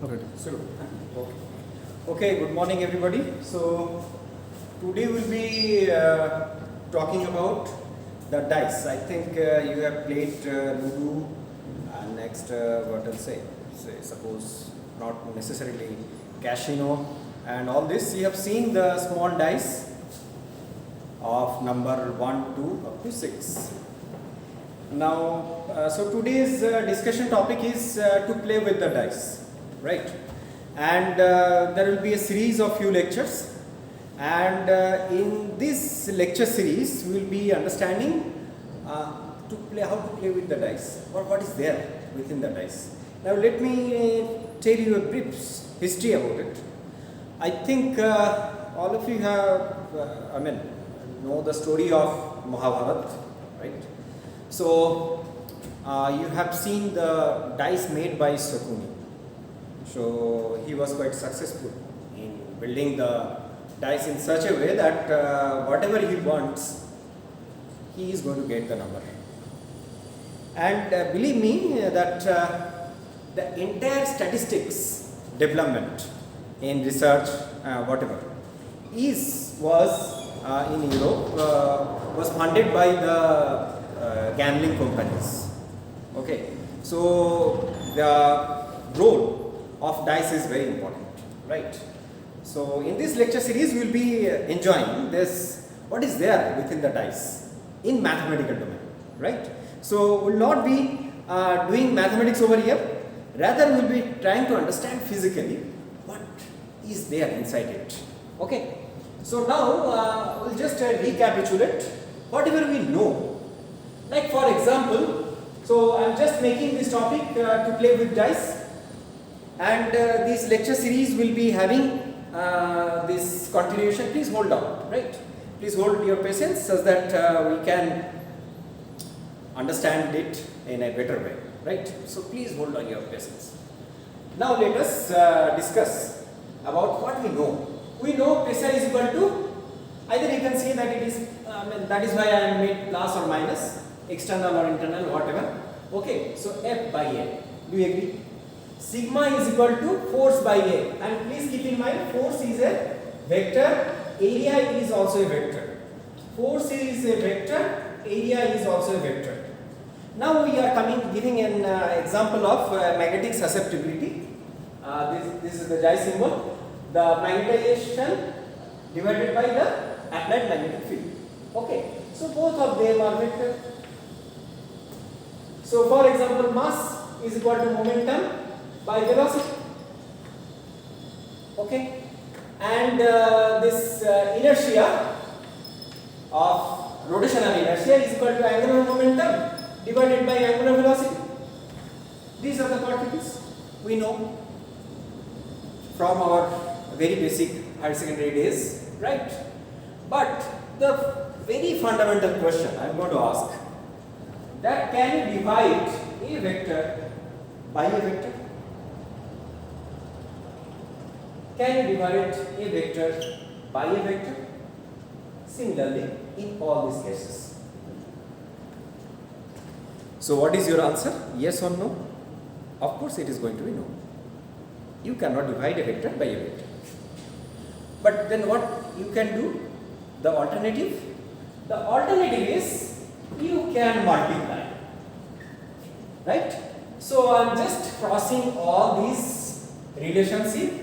Okay. So, okay. Okay, good morning everybody. So, today we'll be talking about the dice. I think you have played Ludo and next, what I'll say, suppose not necessarily Casino and all this. You have seen the small dice of number 1, 2 up to 6. Now, so today's discussion topic is to play with the dice, right? And there will be a series of few lectures, and in this lecture series, we will be understanding to play how to play with the dice, or what is there within the dice. Now, let me tell you a brief history about it. I think all of you have, know the story of Mahabharata, right? So, you have seen the dice made by Sakuni. So, he was quite successful in building the dice in such a way that whatever he wants, he is going to get the number. And believe me that the entire statistics development in research, whatever, was in Europe, was funded by the gambling companies. Okay, so the role of dice is very important, right? So in this lecture series, we will be enjoying this, what is there within the dice in mathematical domain, right? So we will not be doing mathematics over here, rather we will be trying to understand physically what is there inside it. Okay, so now we'll just recapitulate whatever we know. Like for example, so I'm just making this topic to play with dice, and this lecture series will be having this continuation. Please hold on, right? Please hold your patience so that we can understand it in a better way, right? So please hold on your patience. Now let us discuss about what we know. We know pressure is equal to, either you can say that it is, that is why I made plus or minus, external or internal, whatever. Okay, so F by A. Do you agree? Sigma is equal to force by A. And please keep in mind, force is a vector, area is also a vector. Force is a vector, area is also a vector. Now we are giving an example of magnetic susceptibility. This is the J symbol. The magnetization divided by the applied magnetic field. Okay, so both of them are vector. So for example, mass is equal to momentum by velocity. Okay, and this inertia of rotational inertia is equal to angular momentum divided by angular velocity. These are the particles we know from our very basic higher secondary days, right? But the very fundamental question I am going to ask, that can you divide a vector by a vector? Can you divide a vector by a vector? Similarly, in all these cases. So what is your answer? Yes or no? Of course it is going to be no. You cannot divide a vector by a vector. But then what you can do? The alternative? The alternative is you can multiply. Right? So I am just crossing all these relationships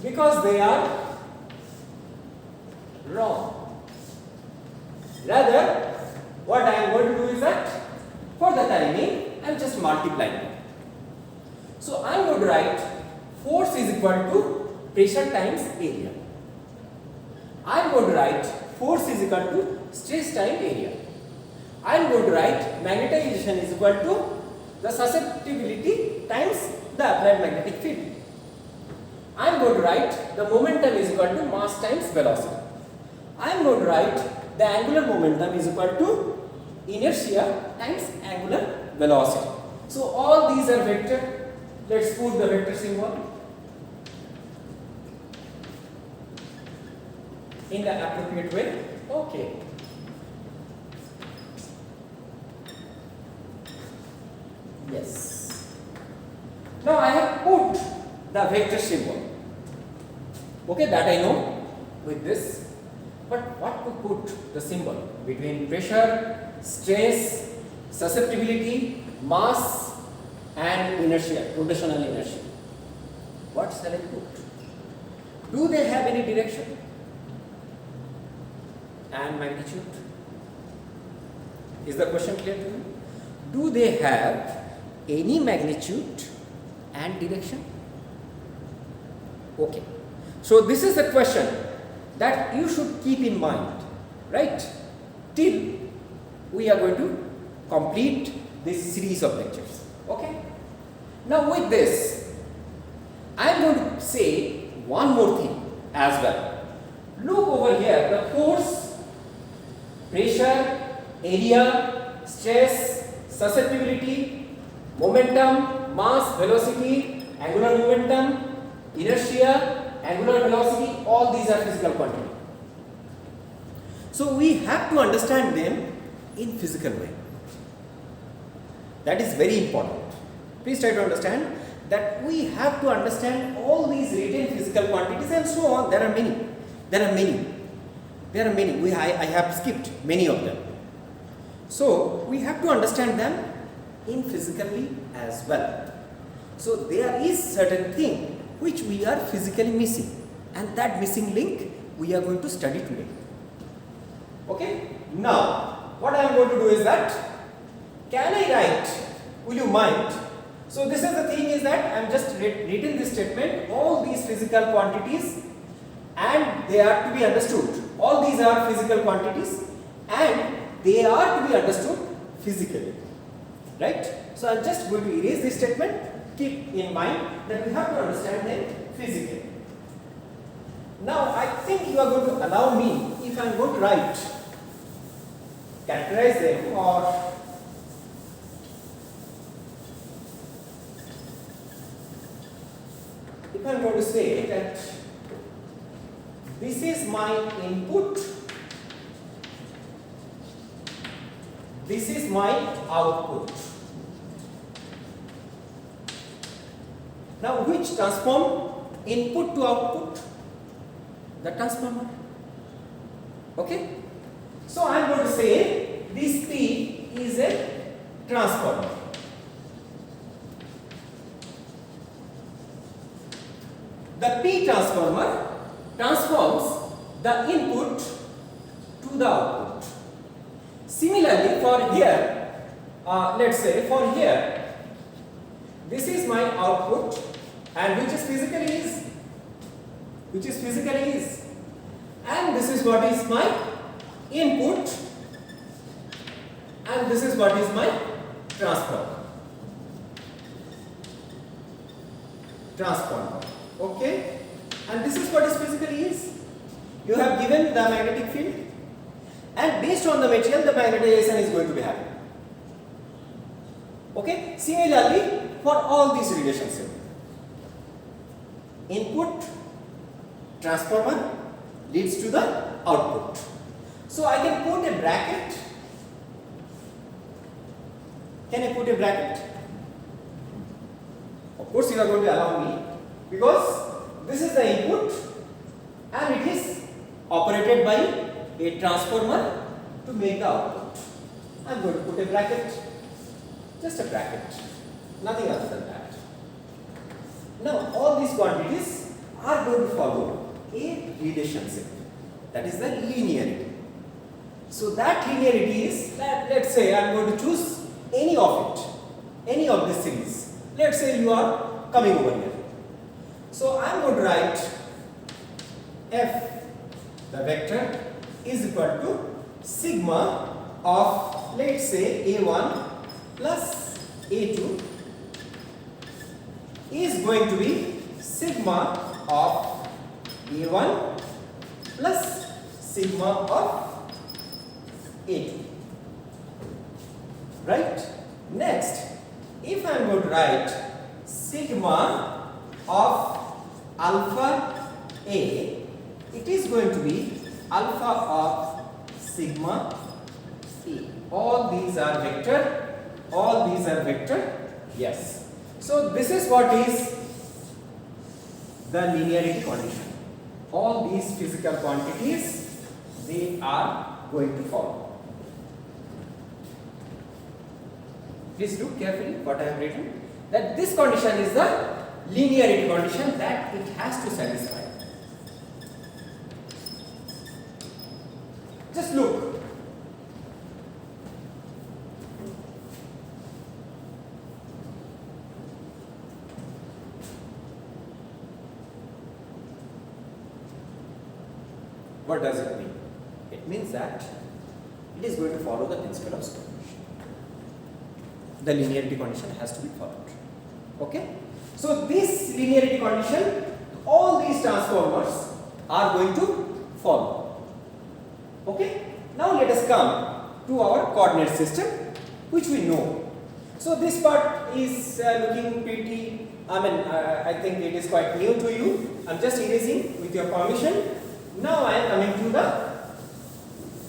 because they are wrong. Rather, what I am going to do is that for the timing, I am just multiplying. So I am going to write force is equal to pressure times area. I am going to write force is equal to stress times area. I am going to write magnetization is equal to the susceptibility times the applied magnetic field. I am going to write the momentum is equal to mass times velocity. I am going to write the angular momentum is equal to inertia times angular velocity. So all these are vector. Let's put the vector symbol in the appropriate way. Okay. Yes. Now I have put the vector symbol. Okay, that I know with this. But what to put the symbol between pressure, stress, susceptibility, mass and inertia, rotational inertia? What shall I put? Do they have any direction and magnitude? Is the question clear to you? Do they have any magnitude and direction? Okay. So this is the question that you should keep in mind, right? Till we are going to complete this series of lectures. Okay? Now with this, I am going to say one more thing as well. Look over here, the force, pressure, area, stress, susceptibility, momentum, mass, velocity, angular momentum, inertia, angular velocity, all these are physical quantities. So we have to understand them in physical way. That is very important. Please try to understand that we have to understand all these written physical quantities and so on. There are many. I have skipped many of them. So we have to understand them in physically as well. So there is certain thing which we are physically missing, and that missing link we are going to study today. Okay? Now, what I am going to do is that, can I write, will you mind? So this is the thing is that I am just written this statement, all these physical quantities, and they are to be understood. All these are physical quantities and they are to be understood physically. Right? So I am just going to erase this statement. Keep in mind that we have to understand them physically. Now I think you are going to allow me, if I am going to write, characterize them, or if I am going to say that this is my input, this is my output. Now which transform input to output? The transformer. Okay? So I am going to say this P is a transformer. The P transformer transforms the input to the output. Similarly, for here, let's say for here, this is my output, and which is physically is, and this is what is my input, and this is what is my transformer. Okay, and this is what is physically is. You have given the magnetic field, and based on the material, the magnetization is going to be happening. Okay, similarly for all these relationships, input transformer leads to the output. So I can put a bracket. Can I put a bracket? Of course you are going to allow me, because this is the input and it is operated by a transformer to make the output. I am going to put a bracket, just a bracket, nothing other than that. Now all these quantities are going to follow a relationship, that is the linearity. So that linearity is that, let's say I am going to choose any of it, any of this series. Let's say you are coming over here. So I am going to write F, the vector, is equal to sigma of, let's say, A1 plus A2 is going to be sigma of A1 plus sigma of A2. Right? Next, if I am going to write sigma of alpha A, it is going to be alpha of sigma A. All these are vector, yes. So this is what is the linearity condition. All these physical quantities, they are going to follow. Please look carefully what I have written. That this condition is the linearity condition that it has to satisfy. Just look. What does it mean? It means that it is going to follow the principle of superposition. The linearity condition has to be followed. Okay? So this linearity condition, all these transformers are going to follow. Okay? Now let us come to our coordinate system, which we know. So this part is looking pretty, I think it is quite new to you. I am just erasing with your permission. Now I am coming to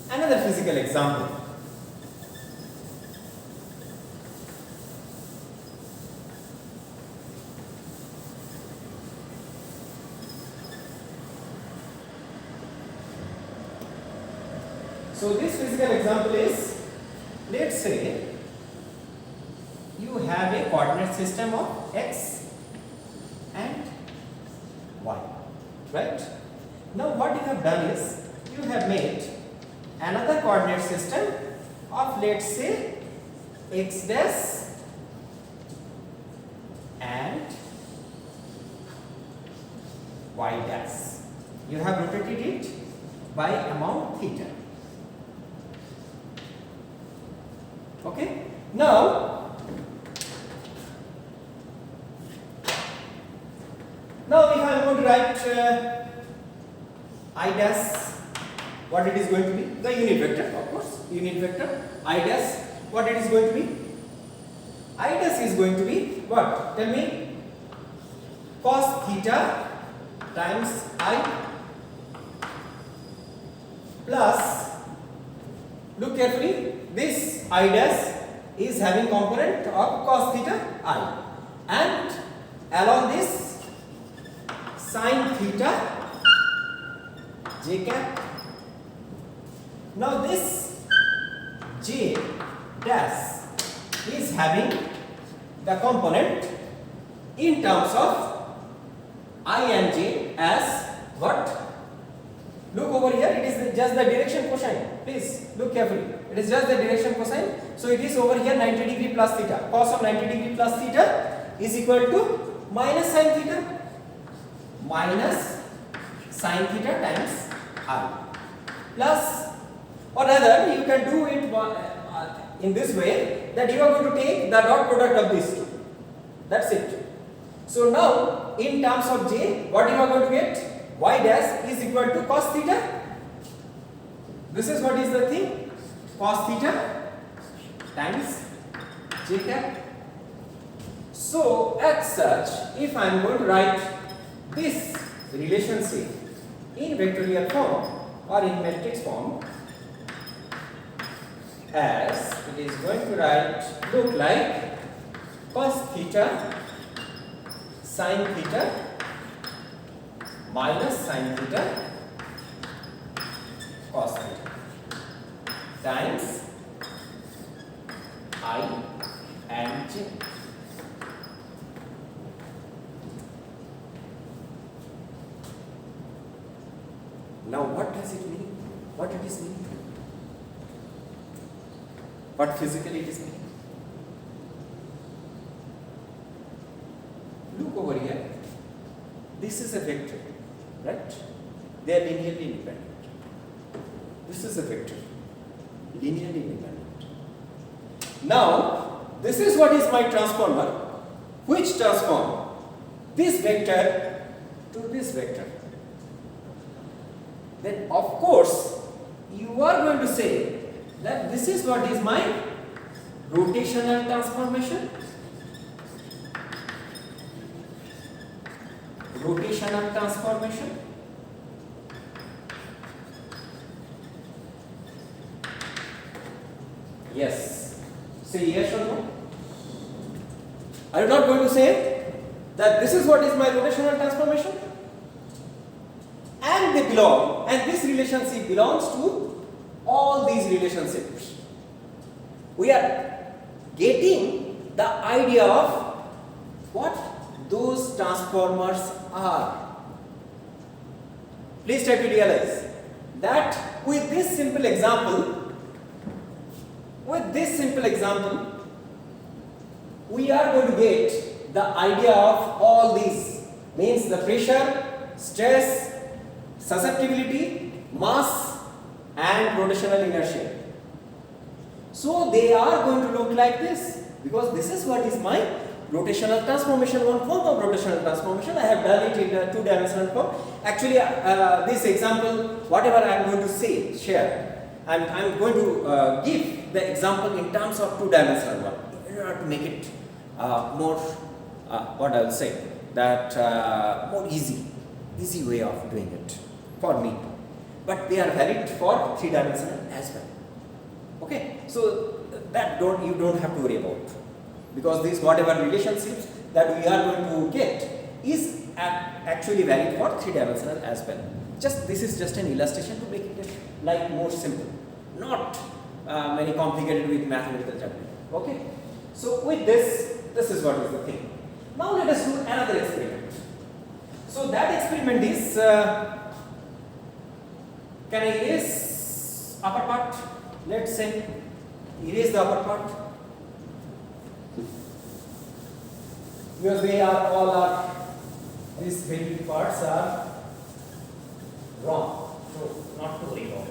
another physical example. So this physical example is, let's say you have a coordinate system of x and y, right? Now what you have done is, you have made another coordinate system of, let's say, x dash and y dash. You have rotated it by amount theta. Okay? Now if I am going to write I dash, what it is going to be? The unit vector, of course, unit vector. I dash, what it is going to be? I dash is going to be what? Tell me. Cos theta times I plus, look carefully, this I dash is having component of cos theta I, and along this sin theta j cap. Now this j dash is having the component in terms of I and j as what? Look over here, it is just the direction cosine. Please look carefully. It is just the direction cosine. So it is over here 90 degree plus theta. Cos of 90 degree plus theta is equal to minus sin theta. Minus sin theta times I. Plus, or rather you can do it in this way, that you are going to take the dot product of these two. That's it. So now in terms of j, what you are going to get? Y dash is equal to cos theta. This is what is the thing? Cos theta times j cap. So as such, if I am going to write this relationship in vectorial form or in matrix form, as it is going to look like cos theta sin theta minus sin theta cos theta times I and j. Now what does it mean? What it is meaning? What physically it is meaning? Look over here. This is a vector, right? They are linearly independent. This is a vector, linearly independent. Now, this is what is my transformer, which transform this vector to this vector. Then of course, you are going to say that this is what is my rotational transformation. Rotational transformation. Yes. Say yes or no? Are you not going to say that this is what is my rotational transformation? and they belong, and this relationship belongs to all these relationships. We are getting the idea of what those transformers are. Please try to realize that with this simple example, we are going to get the idea of all these, means the pressure, stress, susceptibility, mass and rotational inertia. So they are going to look like this, because this is what is my rotational transformation, one form of rotational transformation. I have done it in a two-dimensional form. Actually, this example, whatever I am going to share, I am going to give the example in terms of two-dimensional one, in order to make it more, what I will say, that more easy way of doing it for me. But they are valid for three-dimensional as well. Okay, so that you don't have to worry about, because these whatever relationships that we are going to get is actually valid for three-dimensional as well. This is just an illustration to make it like more simple, not very complicated with mathematical terminology. Okay, so with this is what is the thing. Now let us do another experiment. So that experiment is, can I erase upper part? Let's say erase the upper part, because these very parts are wrong, so not to worry about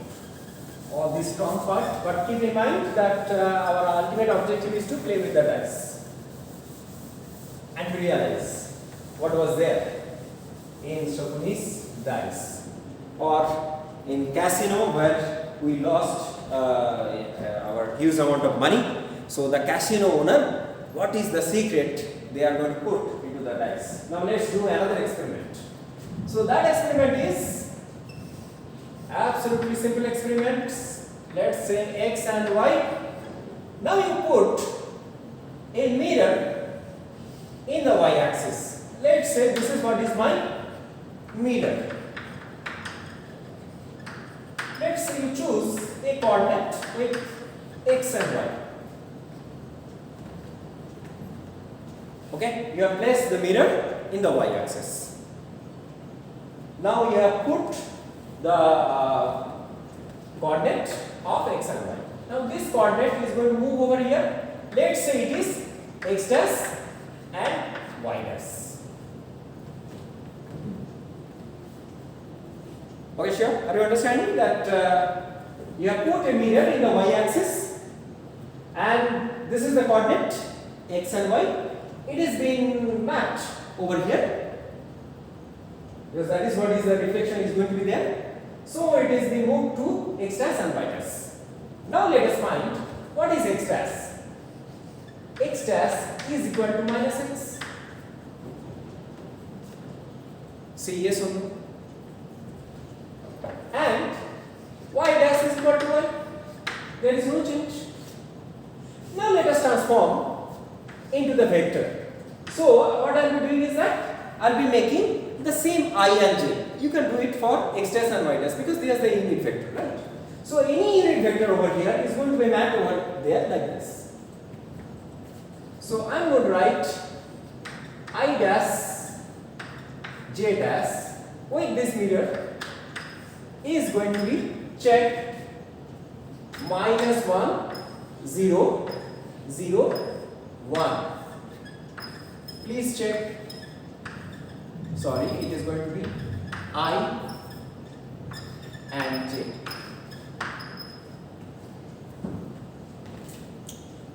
all these strong parts, but keep in mind that our ultimate objective is to play with the dice and realize what was there in Shokuni's dice, or in casino where we lost our huge amount of money. So the casino owner, what is the secret they are going to put into the dice? Now let's do another experiment. So that experiment is absolutely simple experiments. Let's say X and Y. Now you put a mirror in the Y axis. Let's say this is what is my mirror. Let's say you choose a coordinate with X and Y. Okay, you have placed the mirror in the Y axis. Now you have put the coordinate of X and Y. Now this coordinate is going to move over here. Let's say it is X dash and Y dash. Okay, sure. Are you understanding that you have put a mirror in the Y axis, and this is the coordinate X and Y. It is being mapped over here, because that is what is the reflection is going to be there. So it is being moved to X dash and Y dash. Now let us find what is X dash. X dash is equal to minus X. Say yes or no. And Y dash is equal to Y. There is no change. Now let us transform into the vector. So what I will be doing is that I will be making the same I and j. You can do it for X dash and Y dash, because they are the unit vector, right? So any unit vector over here is going to be mapped over there like this. So I am going to write I dash j dash with this mirror is going to be check -1 0 0 1. Please check. Sorry, it is going to be I and j.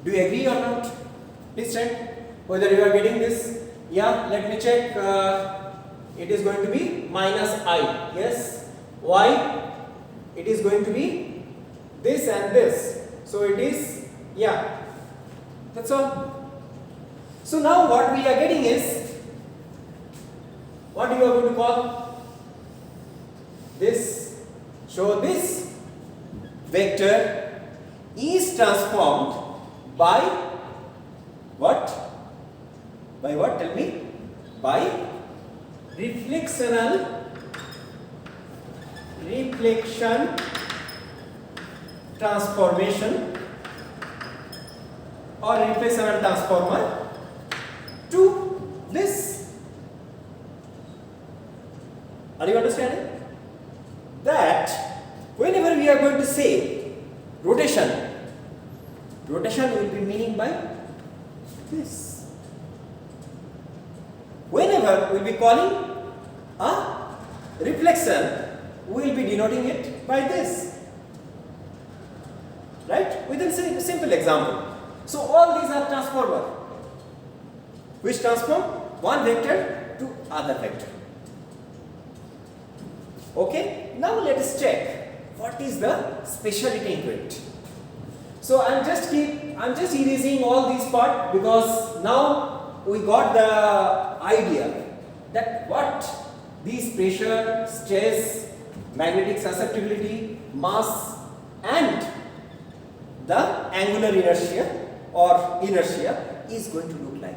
Do you agree or not? Please check whether you are getting this. Yeah, let me check. It is going to be -I. Yes. Y, it is going to be this and this. So it is, yeah, that's all. So now what we are getting is, what you are going to call this. So this vector is transformed by what? By what? Tell me. By reflectional reflection transformation or reflection transformer to this. Are you understanding? That whenever we are going to say rotation, rotation will be meaning by this. Whenever we will be calling a reflection, we will be denoting it by this. Right? With a simple example. So all these are transformer which transform one vector to other vector. Okay, now let us check what is the speciality into it. So I'm just erasing all these parts because now we got the idea that what these pressure, stress, magnetic susceptibility, mass and the angular inertia or inertia is going to look like.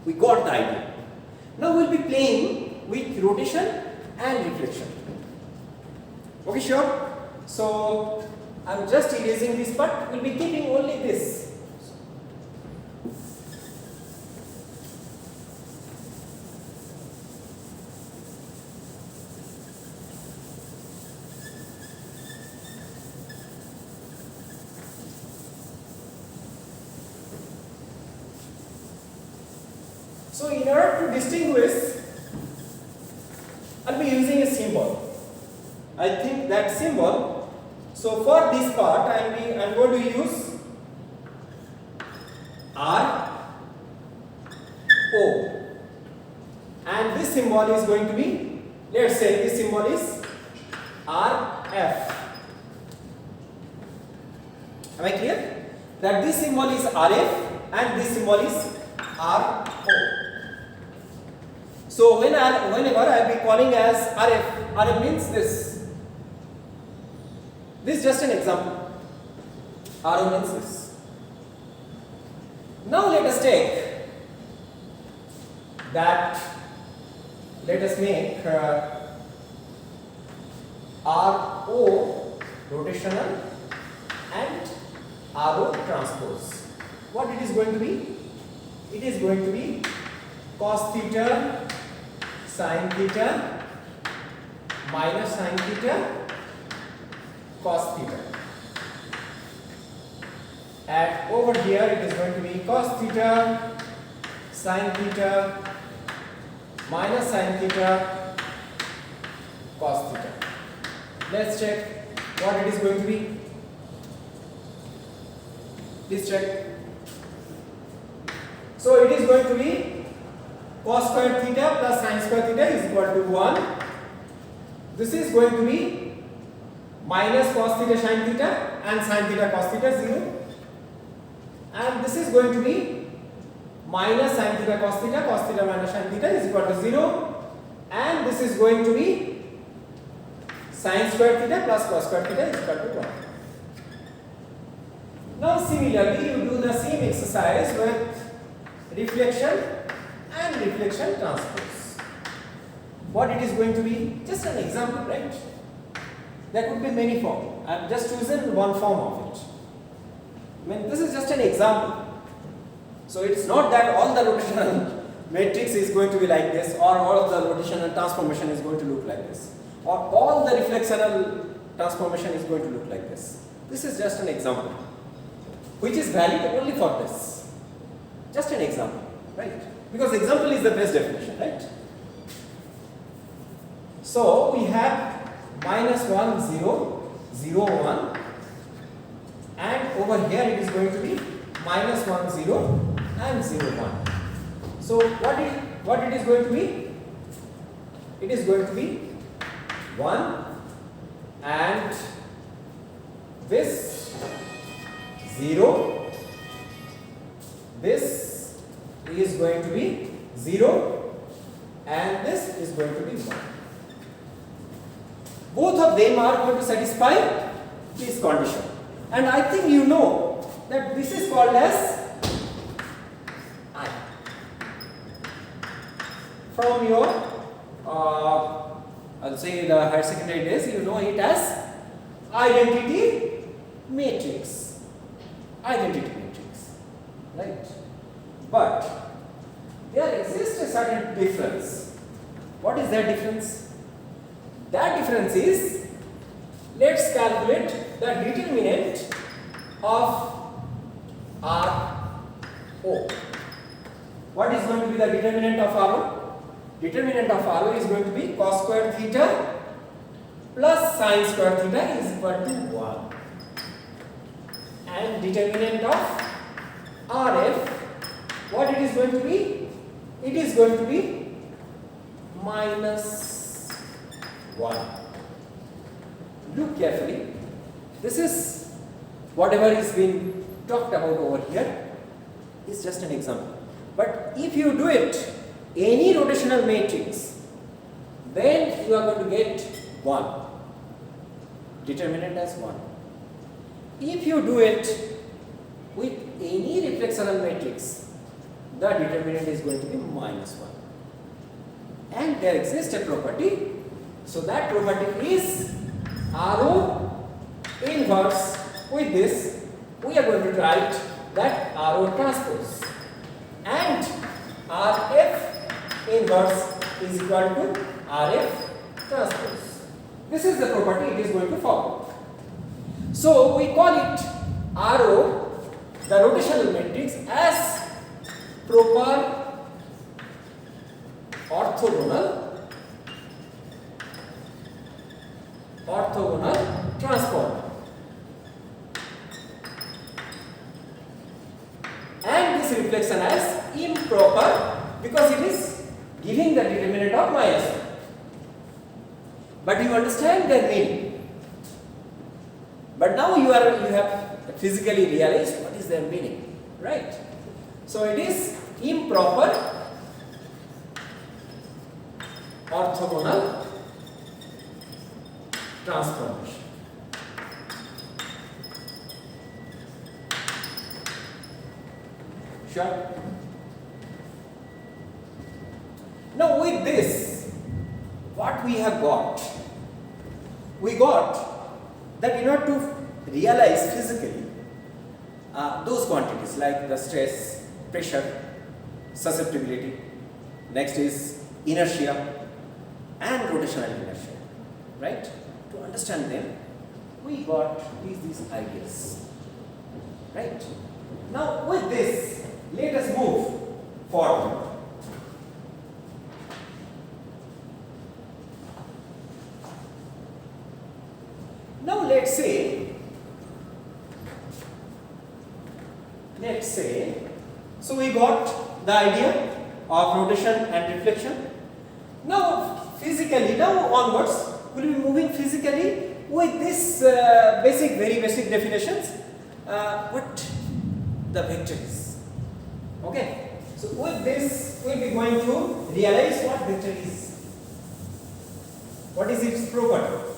We got the idea. Now we'll be playing with rotation and reflection. Okay, sure. So I'm just erasing this part. We'll be keeping only this. So in order to distinguish, I'll be using a symbol. I think that symbol. So for this part, I'm going to use R O, and this symbol is going to be, let's say this symbol is R F. Am I clear? That this symbol is R F and this symbol is R O. So whenever I'll be calling as RF means this. This is just an example. RO means this. Now let us take that. Let us make RO rotational and RO transpose. What it is going to be? It is going to be cos theta sin theta minus sin theta cos theta, and over here it is going to be cos theta sin theta minus sin theta cos theta. Let's check what it is going to be. Please check. So it is going to be cos square theta plus sin square theta is equal to 1. This is going to be minus cos theta sin theta and sin theta cos theta 0. And this is going to be minus sin theta cos theta minus sin theta is equal to 0. And this is going to be sin square theta plus cos square theta is equal to 1. Now similarly you do the same exercise with reflection and reflection transpose. What it is going to be? Just an example, right? There could be many forms. I have just chosen one form of it. I mean, this is just an example. So it's not that all the rotational matrix is going to be like this, or all of the rotational transformation is going to look like this, or all the reflectional transformation is going to look like this. This is just an example, which is valid only for this. Just an example, right? Because example is the best definition, right? So we have minus 1, 0, 0, 1, and over here it is going to be minus 1, 0 and 0, 1. So what it is going to be? It is going to be 1 and this 0, this is going to be 0 and this is going to be 1. Both of them are going to satisfy this condition. And I think you know that this is called as I. From your I'll say the higher secondary days, you know it as identity matrix. Identity matrix, right? But there exists a certain difference. What is that difference? That difference is, let's calculate the determinant of RO. What is going to be the determinant of RO? Determinant of RO is going to be cos square theta plus sin square theta is equal to 1. And determinant of RF, what it is going to be? It is going to be minus 1. Look carefully. This is whatever is being talked about over here is just an example. But if you do it any rotational matrix, then you are going to get 1. Determinant as 1. If you do it with any reflectional matrix, the determinant is going to be minus 1. And there exists a property. So that property is RO inverse. With this, we are going to write that RO transpose. And RF inverse is equal to RF transpose. This is the property it is going to follow. So we call it RO, the rotational matrix, as proper orthogonal transform. And this reflection as improper because it is giving the determinant of minus 1. But you understand their meaning. But now you have physically realized what is their meaning, right? So it is improper orthogonal transformation. Sure. Now with this, what we have got? We got that in order to realize physically those quantities like the stress, pressure, susceptibility, next is inertia and rotational inertia, right? To understand them, we got these ideas, right? Now with this, let us move forward. Now let's say, so we got the idea of rotation and reflection. Now physically, now onwards, we'll be moving physically with this very basic definitions. What the vector is. Okay. So with this, we'll be going to realize what vector is. What is its property?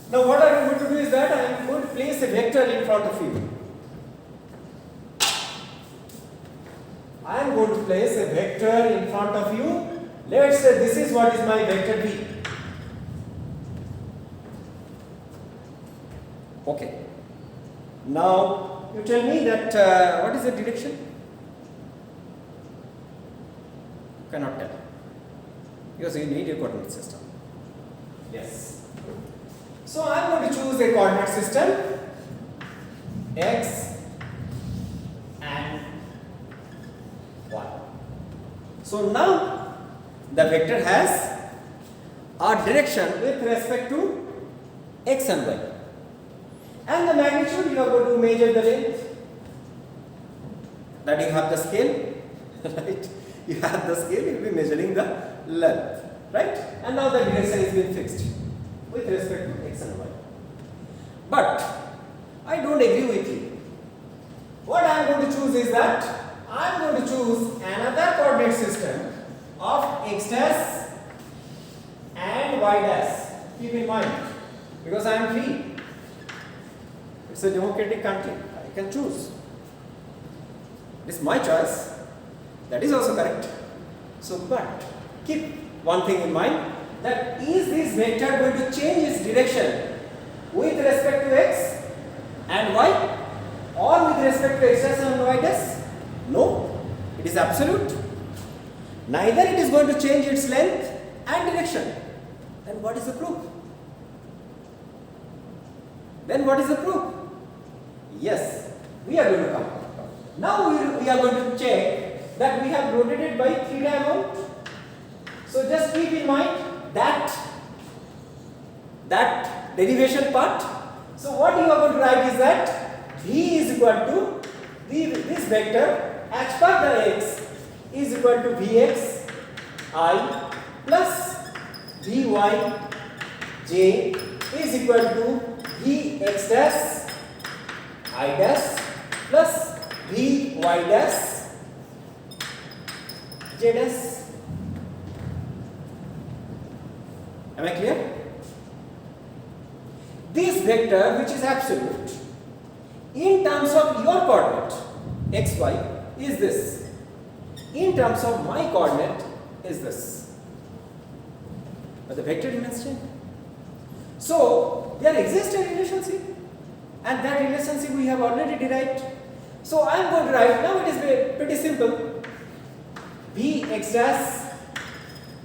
Now what I am going to do is that I am going to place a vector in front of you. I am going to place a vector in front of you. Let's say this is what is my vector B. Okay. Now you tell me that what is the direction? You cannot tell because you need a coordinate system. Yes. So I am going to choose a coordinate system x and y. So now the vector has a direction with respect to x and y. And the magnitude, you are going to measure the length. That you have the scale, right? You have the scale, you will be measuring the length, right? And now the direction is being fixed with respect to x and y. But don't agree with you. What I am going to choose is that I am going to choose another coordinate system of x dash and y dash. Keep in mind, because I am free. It's a democratic country. I can choose. It's my choice. That is also correct. So, but keep one thing in mind, that is this vector going to change its direction with respect to x and y, or with respect to x dash and y dash? No, it is absolute. Neither it is going to change its length and direction. Then what is the proof? Yes, we are going to come. Now we are going to check that we have rotated by theta amount. So just keep in mind that derivation part. So what you are going to write is that v is equal to this vector as per the x is equal to vx I plus vy j is equal to vx dash I dash plus vy dash j dash. Am I clear? This vector, which is absolute, in terms of your coordinate xy is this. In terms of my coordinate is this. But the vector remains same. So there exists a relationship, and that relationship we have already derived. So I am going to write, now it is pretty simple. Vx dash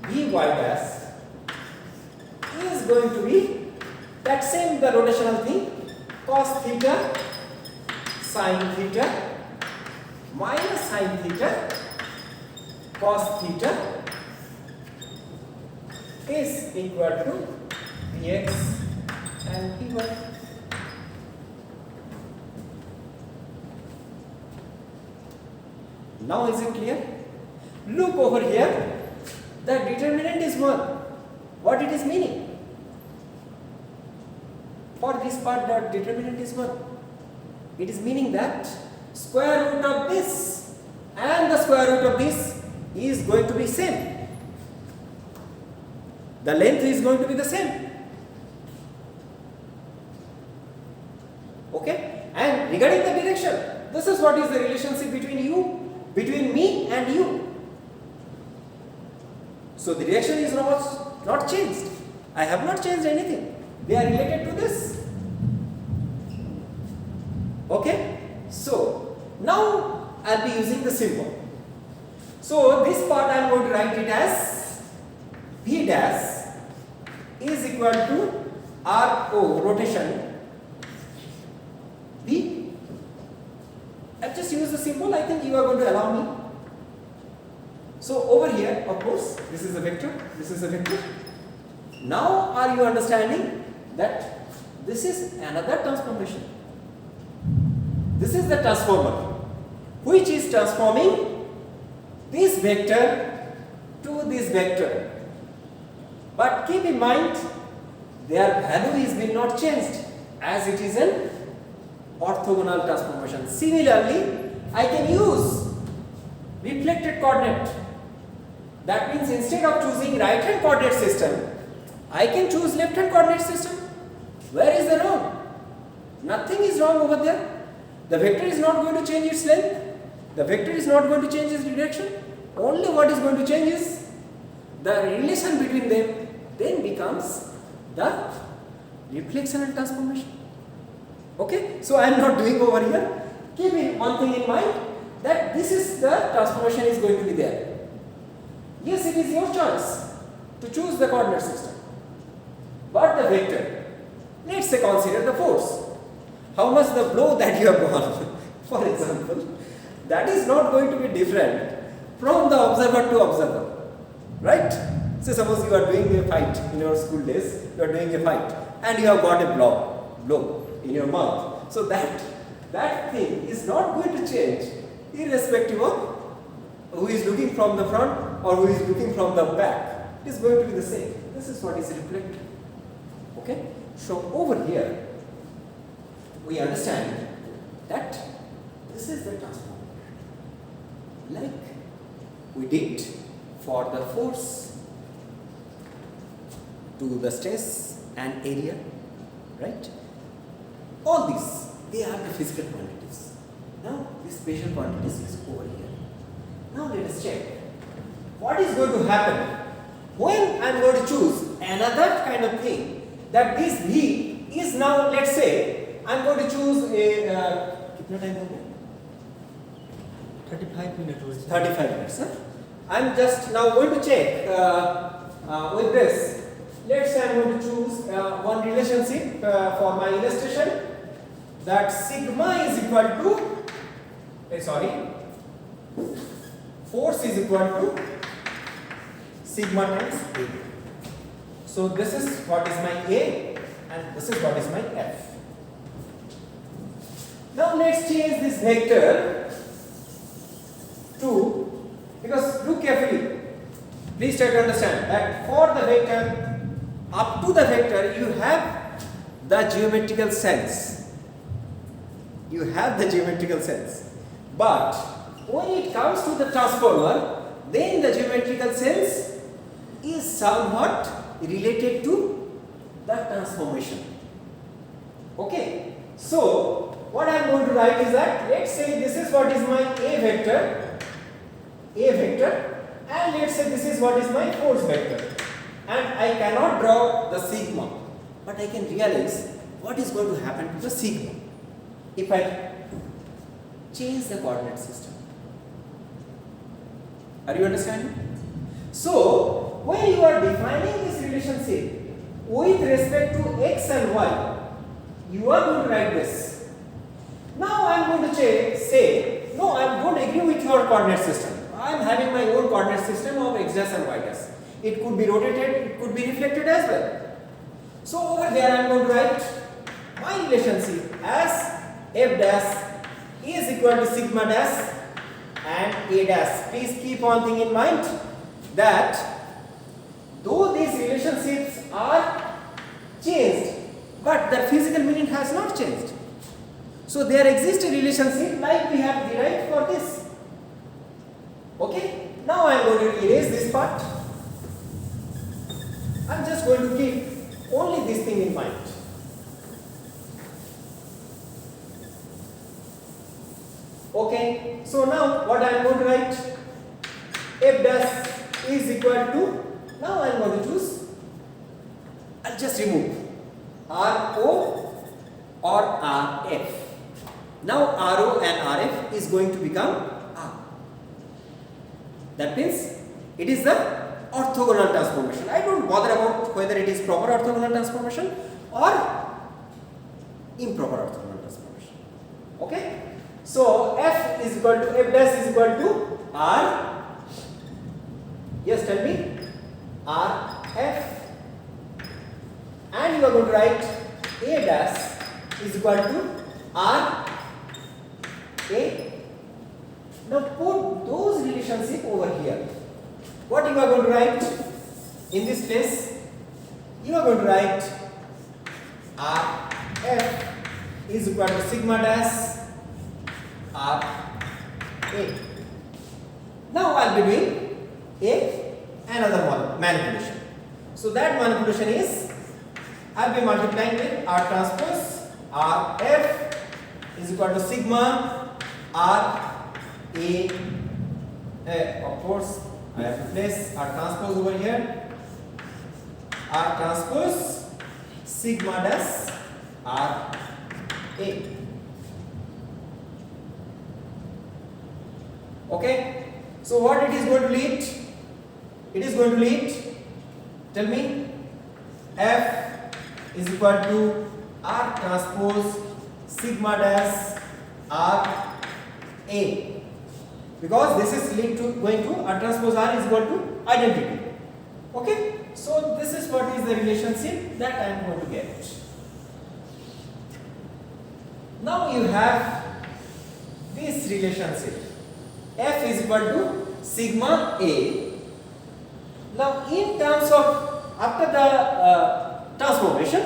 vy dash is going to be that same, the rotational thing, cos theta sin theta minus sin theta cos theta is equal to Vx and Vy. Now is it clear? Look over here, the determinant is 1. What it is meaning? For this part, the determinant is 1. It is meaning that square root of this and the square root of this is going to be same. The length is going to be the same. Okay? And regarding the direction, this is what is the relationship between me and you. So the direction is not changed. I have not changed anything. They are related to this. Okay? So now I'll be using the symbol. So this part I am going to write it as V dash is equal to RO, rotation, V. I'll just use the symbol. I think you are going to allow me. So over here, of course, this is a vector, this is a vector. Now are you understanding that this is another transformation? This is the transformer which is transforming this vector to this vector. But keep in mind, their value is will not changed as it is an orthogonal transformation. Similarly, I can use reflected coordinate. That means instead of choosing right hand coordinate system, I can choose left hand coordinate system. Where is the wrong? Nothing is wrong over there. The vector is not going to change its length. The vector is not going to change its direction. Only what is going to change is the relation between them then becomes the reflectional transformation. Okay? So I am not doing over here. Keep one thing in mind, that this is the transformation is going to be there. Yes, it is your choice to choose the coordinate system. But the vector, let's say consider the force. How much the blow that you have gone, for example, that is not going to be different from the observer to observer. Right? Say suppose you are doing a fight in your school days, you are doing a fight and you have got a blow in your mouth. So that thing is not going to change irrespective of who is looking from the front or who is looking from the back. It is going to be the same. This is what is reflected. Okay? So over here, we understand that this is the transformer, like we did for the force to the stress and area, right? All these, they are the physical quantities. Now this special quantities is over here. Now let us check what is going to happen when I am going to choose another kind of thing, that this V is now, let's say I am going to choose a कितना time हो गया? 35 minutes. 35 minutes. Huh? I am just now going to check with this. Let's say I am going to choose one relationship for my illustration, that sigma is equal to force is equal to sigma times A. So this is what is my A and this is what is my F. Now let's change this vector to, because look carefully, please try to understand that for the vector, up to the vector you have the geometrical sense. You have the geometrical sense. But when it comes to the transformer, then the geometrical sense is somewhat related to the transformation. Okay. So what I am going to write is that, let's say this is what is my A vector, and let's say this is what is my force vector. And I cannot draw the sigma, but I can realize what is going to happen to the sigma if I change the coordinate system. Are you understanding? So when you are defining this relationship with respect to x and y, you are going to write this. Now I am going to say, no, I am going to agree with your coordinate system. I am having my own coordinate system of x dash and y dash. It could be rotated, it could be reflected as well. So over there I am going to write my relationship as f dash is equal to sigma dash and a dash. Please keep one thing in mind, that though these relationships are changed, but the physical meaning has not changed. So there exists a relationship like we have derived for this. Okay, now I am going to erase this part. I am just going to keep only this thing in mind. Okay, so now what I am going to write, f dash is equal to, now I am going to choose, I will just remove RO or RF. Now RO and RF is going to become R. That means it is the orthogonal transformation. I don't bother about whether it is proper orthogonal transformation or improper orthogonal transformation. Okay? So f dash is equal to R. Yes, tell me. RF. And you are going to write A dash is equal to R A. Now put those relationship over here. What you are going to write in this place? You are going to write RF is equal to sigma dash R A. Now I will be doing another manipulation. So that manipulation is, I will be multiplying with R transpose RF is equal to sigma R A. Of course, I have to place R transpose over here. R transpose sigma dash R A. Okay. So what it is going to lead? It is going to lead, tell me, F is equal to R transpose sigma dash R A, because this is linked to going to R transpose R is equal to identity. Okay, so this is what is the relationship that I am going to get. Now you have this relationship, F is equal to sigma A. Now in terms of, after the transformation,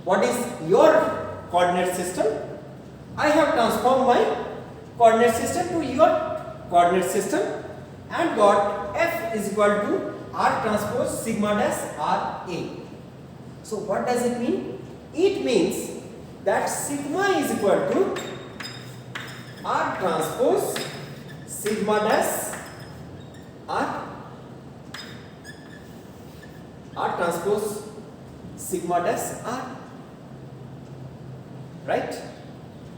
what is your coordinate system. I have transformed my coordinate system to your coordinate system and got F is equal to R transpose sigma dash R A. So what does it mean? It means that sigma is equal to R transpose sigma dash R transpose sigma dash R. Right?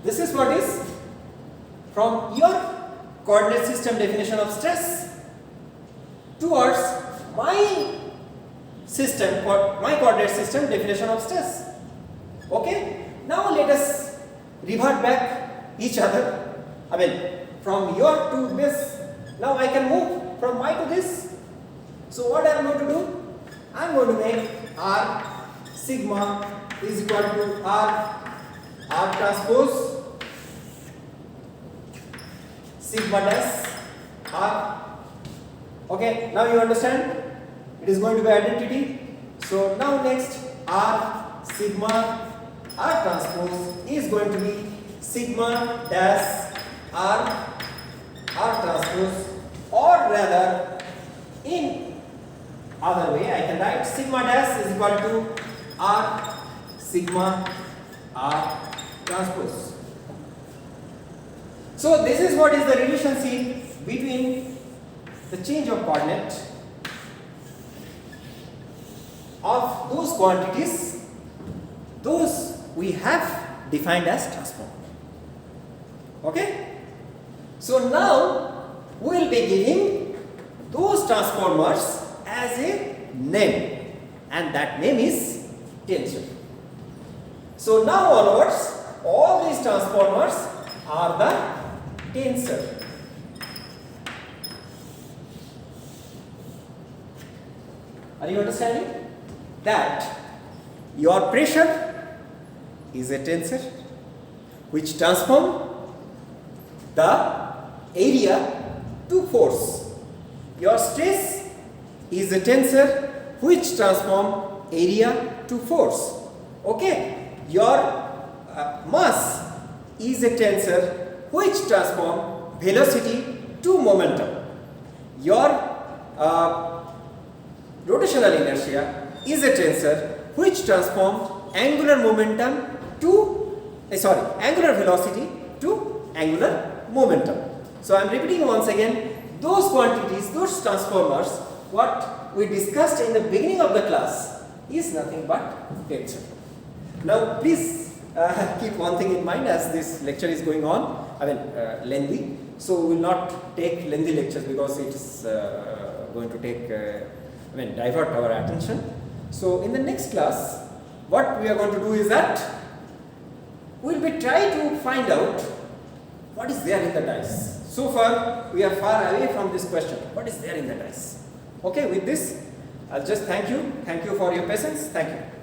This is what is from your coordinate system definition of stress towards my system, my coordinate system definition of stress. Okay? Now let us revert back each other. I mean, from your to this. Now I can move from my to this. So what I am going to do? I am going to make R sigma is equal to R transpose sigma dash R. Okay, now you understand? It is going to be identity. So now next R sigma R transpose is going to be sigma dash R transpose, or rather in other way I can write sigma dash is equal to R sigma R transpose. So this is what is the relationship between the change of coordinate of those quantities, those we have defined as transform. Okay? So now we will be giving those transformers as a name, and that name is tensor. So now onwards, all these transformers are the tensor. Are you understanding? That your pressure is a tensor which transform the area to force. Your stress is a tensor which transform area to force. Okay? Your mass is a tensor which transform velocity to momentum. Your rotational inertia is a tensor which transform angular momentum to angular velocity to angular momentum. So I am repeating once again, those quantities, those transformers, what we discussed in the beginning of the class is nothing but tensor. Now please keep one thing in mind as this lecture is going on, lengthy. So we will not take lengthy lectures because it is going to take, divert our attention. So in the next class, what we are going to do is that we will be trying to find out what is there in the dice. So far, we are far away from this question. What is there in the dice? Okay, with this, I'll just thank you. Thank you for your patience. Thank you.